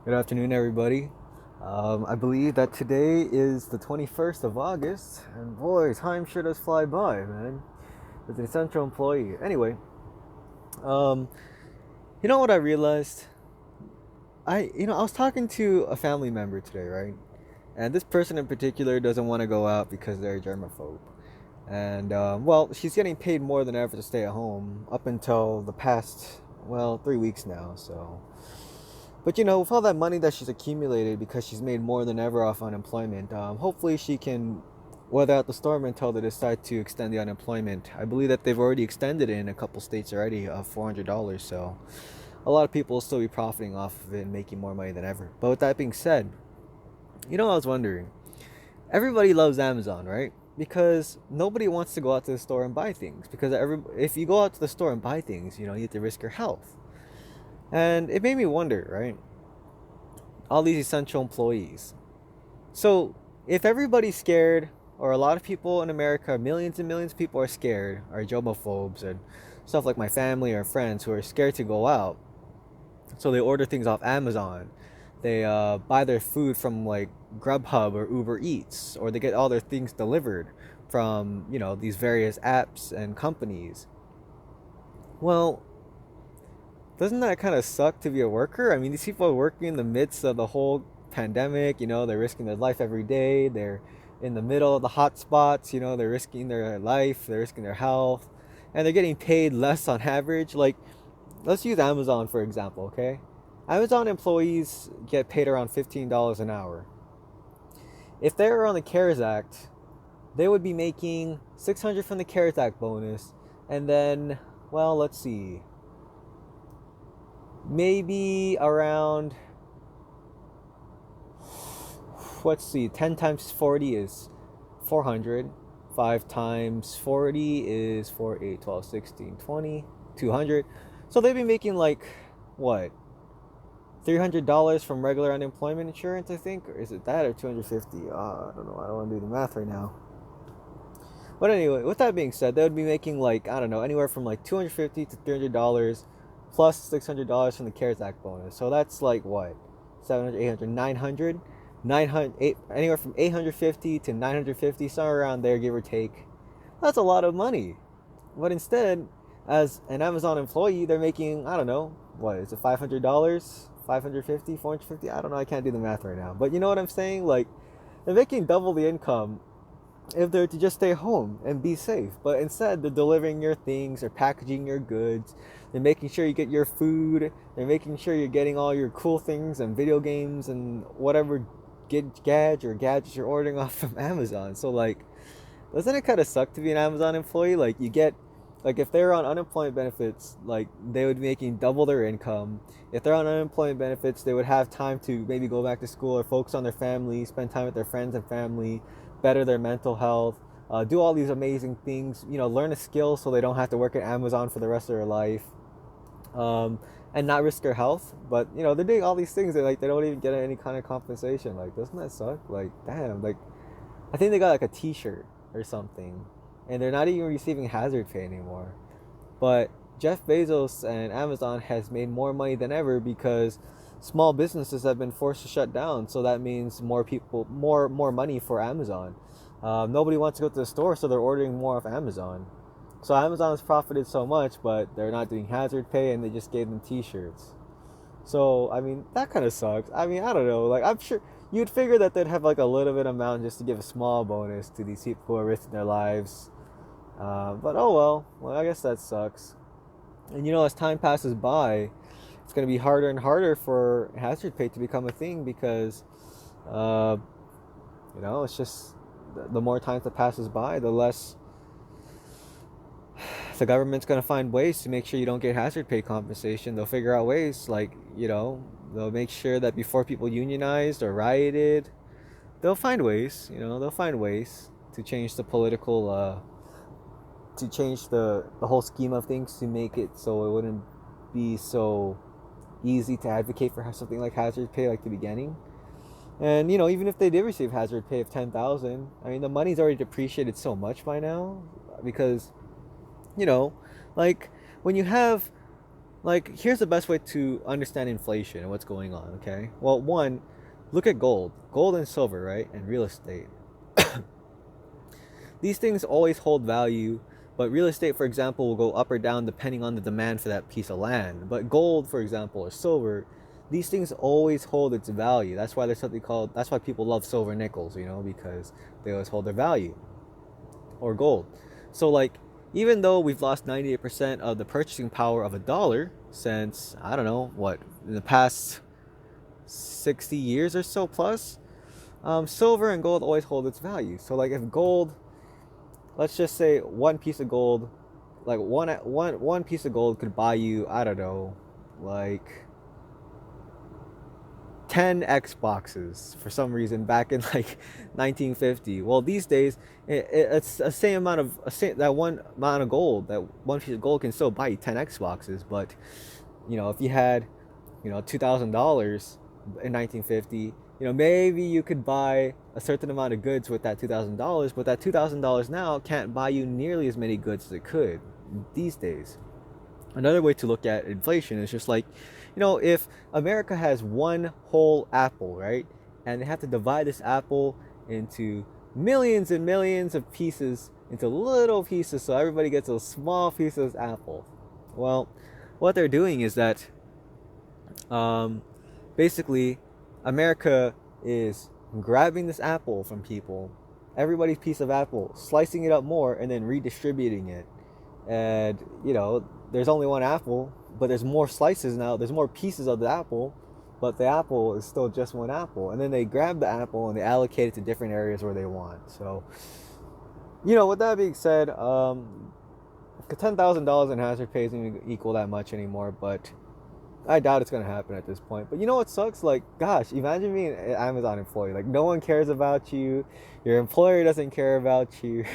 Good afternoon, everybody. I believe that today is the 21st of August, and boy, time sure does fly by, man. As an essential employee. Anyway, um, you know what I realized? I was talking to a family member today, right? And this person in particular doesn't want to go out because they're a germaphobe. And, well, she's getting paid more than ever to stay at home up until the past, well, 3 weeks now, so. But with all that money that she's accumulated because she's made more than ever off unemployment, hopefully she can weather out the storm until they decide to extend the unemployment. I believe that they've already extended it in a couple states already of $400, so a lot of people will still be profiting off of it and making more money than ever. But with that being said, I was wondering, everybody loves Amazon, right? Because nobody wants to go out to the store and buy things. Because if you go out to the store and buy things, you have to risk your health. And it made me wonder, right? All these essential employees. So, if everybody's scared, or a lot of people in America, millions and millions of people are scared, are germophobes, and stuff like my family or friends who are scared to go out, so they order things off Amazon. They buy their food from like Grubhub or Uber Eats, or they get all their things delivered from these various apps and companies. Well, doesn't that kind of suck to be a worker? I mean, these people are working in the midst of the whole pandemic. They're risking their life every day. They're in the middle of the hot spots. They're risking their life. They're risking their health, and they're getting paid less on average. Like, let's use Amazon for example. Okay, Amazon employees get paid around $15 an hour. If they were on the CARES Act, they would be making 600 from the CARES Act bonus, and then, well, let's see, maybe around, let's see, 10 times 40 is 400. 5 times 40 is 4, 8, 12, 16, 20, 200. So they'd be making like, what, $300 from regular unemployment insurance, I think? Or is it that or 250? I don't know. I don't want to do the math right now. But anyway, with that being said, they would be making like, I don't know, anywhere from like 250 to $300 plus $600 from the CARES Act bonus. So that's like what? 700, 800, 900, 900, anywhere from 850 to 950, somewhere around there, give or take. That's a lot of money. But instead, as an Amazon employee, they're making, I don't know, what is it, $500? 550, 450? I don't know, I can't do the math right now. But you know what I'm saying? Like, they're making double the income if they're to just stay home and be safe. But instead, they're delivering your things, they're packaging your goods, they're making sure you get your food, they're making sure you're getting all your cool things and video games and whatever gadgets you're ordering off from Amazon. So, like, doesn't it kind of suck to be an Amazon employee? Like, you get, like, if they're on unemployment benefits, like, they would be making double their income. If they're on unemployment benefits, they would have time to maybe go back to school or focus on their family, spend time with their friends and family, better their mental health, do all these amazing things, learn a skill so they don't have to work at Amazon for the rest of their life, um, and not risk their health. But, they're doing all these things that, like, they don't even get any kind of compensation. Like, doesn't that suck? Like, damn, like, I think they got like a T-shirt or something, and they're not even receiving hazard pay anymore. But Jeff Bezos and Amazon has made more money than ever because small businesses have been forced to shut down. So that means more people, more money for Amazon. Nobody wants to go to the store, so they're ordering more off Amazon. So Amazon has profited so much, but they're not doing hazard pay, and they just gave them T-shirts. So I mean, that kind of sucks. I mean, I don't know. Like, I'm sure you'd figure that they'd have like a little bit amount just to give a small bonus to these people who are risking their lives. But oh well. Well, I guess that sucks. And as time passes by, it's gonna be harder and harder for hazard pay to become a thing because, uh, it's just the more time that passes by, the less the government's gonna find ways to make sure you don't get hazard pay compensation. They'll figure out ways, like, they'll make sure that before people unionized or rioted, they'll find ways. They'll find ways to change the political, to change the whole scheme of things to make it so it wouldn't be so easy to advocate for something like hazard pay, like the beginning. And even if they did receive hazard pay of 10,000, I mean the money's already depreciated so much by now because you know, like when you have Like, here's the best way to understand inflation and what's going on, okay? Well, one, look at gold and silver, right? And real estate. These things always hold value, but real estate, for example, will go up or down depending on the demand for that piece of land. But gold, for example, or silver, these things always hold its value. That's why there's something called, that's why people love silver nickels, because they always hold their value. Or gold. So, like, even though we've lost 98% of the purchasing power of a dollar since, I don't know, what, in the past 60 years or so plus, silver and gold always hold its value. So, like, if gold, let's just say one piece of gold, like one piece of gold could buy you, I don't know, like 10 Xboxes for some reason back in like 1950. Well, these days it's the same amount of that one amount of gold, that one piece of gold can still buy you 10 Xboxes. But if you had $2,000 in 1950, maybe you could buy a certain amount of goods with that $2,000, but that $2,000 now can't buy you nearly as many goods as it could these days. Another way to look at inflation is just like, if America has one whole apple, right? And they have to divide this apple into millions and millions of pieces, into little pieces, so everybody gets a small piece of this apple. Well, what they're doing is that um, basically America is grabbing this apple from people, everybody's piece of apple, slicing it up more, and then redistributing it. And there's only one apple, but there's more slices now, there's more pieces of the apple, but the apple is still just one apple. And then they grab the apple and they allocate it to different areas where they want. So with that being said, $10,000 in hazard pay isn't equal that much anymore, but I doubt it's gonna happen at this point. But you know what sucks? Like, gosh, imagine being an Amazon employee. Like, no one cares about you. Your employer doesn't care about you.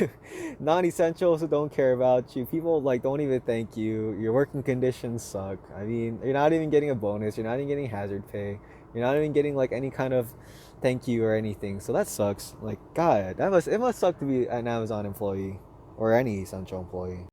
Non-essentials don't care about you. People like don't even thank you. Your working conditions suck. I mean, you're not even getting a bonus. You're not even getting hazard pay. You're not even getting like any kind of thank you or anything. So that sucks. Like, God, it must suck to be an Amazon employee or any essential employee.